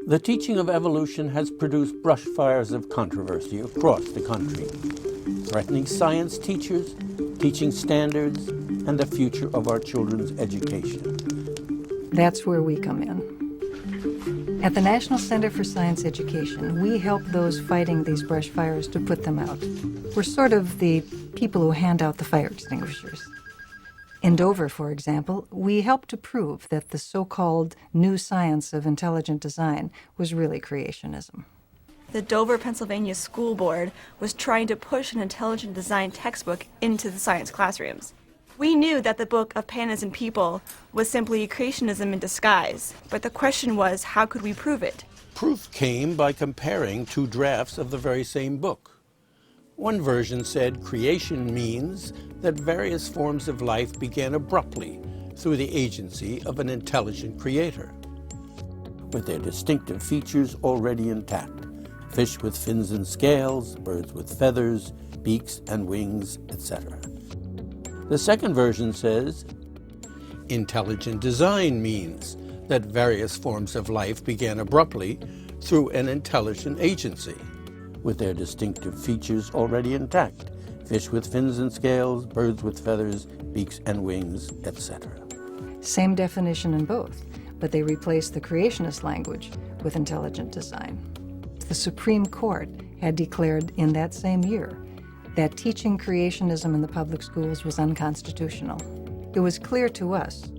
The teaching of evolution has produced brush fires of controversy across the country, threatening science teachers, teaching standards, and the future of our children's education. That's where we come in. At the National Center for Science Education, we help those fighting these brush fires to put them out. We're sort of the people who hand out the fire extinguishers. In Dover, for example, we helped to prove that the so-called new science of intelligent design was really creationism. The Dover, Pennsylvania School Board was trying to push an intelligent design textbook into the science classrooms. We knew that the book of Pandas and People was simply creationism in disguise, but the question was, how could we prove it? Proof came by comparing two drafts of the very same book. One version said creation means that various forms of life began abruptly through the agency of an intelligent creator, with their distinctive features already intact: fish with fins and scales, birds with feathers, beaks and wings, etc. The second version says intelligent design means that various forms of life began abruptly through an intelligent agency, with their distinctive features already intact: fish with fins and scales, birds with feathers, beaks and wings, etc. Same definition in both, but they replaced the creationist language with intelligent design. The Supreme Court had declared in that same year that teaching creationism in the public schools was unconstitutional. It was clear to us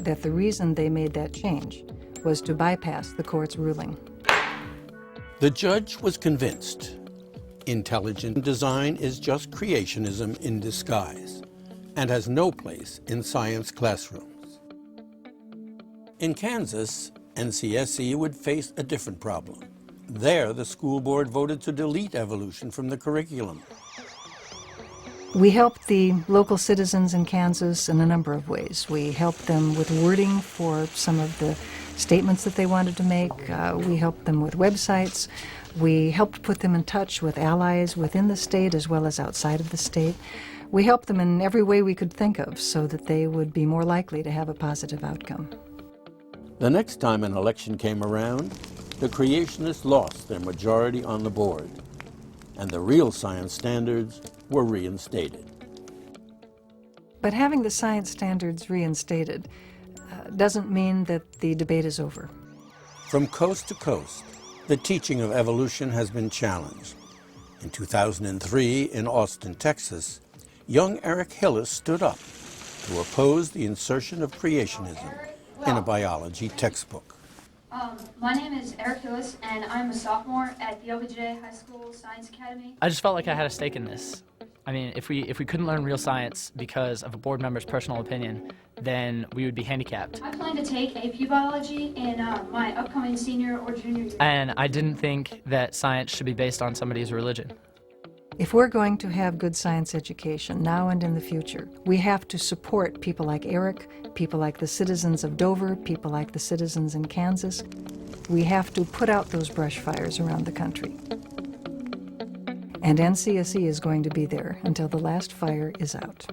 that the reason they made that change was to bypass the court's ruling. The judge was convinced intelligent design is just creationism in disguise and has no place in science classrooms. In Kansas, NCSE would face a different problem. There, the school board voted to delete evolution from the curriculum. We helped the local citizens in Kansas in a number of ways. We helped them with wording for some of the statements that they wanted to make. We helped them with websites. We helped put them in touch with allies within the state as well as outside of the state. We helped them in every way we could think of so that they would be more likely to have a positive outcome. The next time an election came around, the creationists lost their majority on the board, and the real science standards were reinstated. But having the science standards reinstated doesn't mean that the debate is over. From coast to coast, the teaching of evolution has been challenged. In 2003, in Austin, Texas, young Eric Hillis stood up to oppose the insertion of creationism in a biology textbook. My name is Eric Hillis, and I'm a sophomore at the LBJ High School Science Academy. I just felt like I had a stake in this. I mean, if we couldn't learn real science because of a board member's personal opinion, then we would be handicapped. I plan to take AP Biology in my upcoming senior or junior year. And I didn't think that science should be based on somebody's religion. If we're going to have good science education now and in the future, we have to support people like Eric, people like the citizens of Dover, people like the citizens in Kansas. We have to put out those brush fires around the country. And NCSE is going to be there until the last fire is out.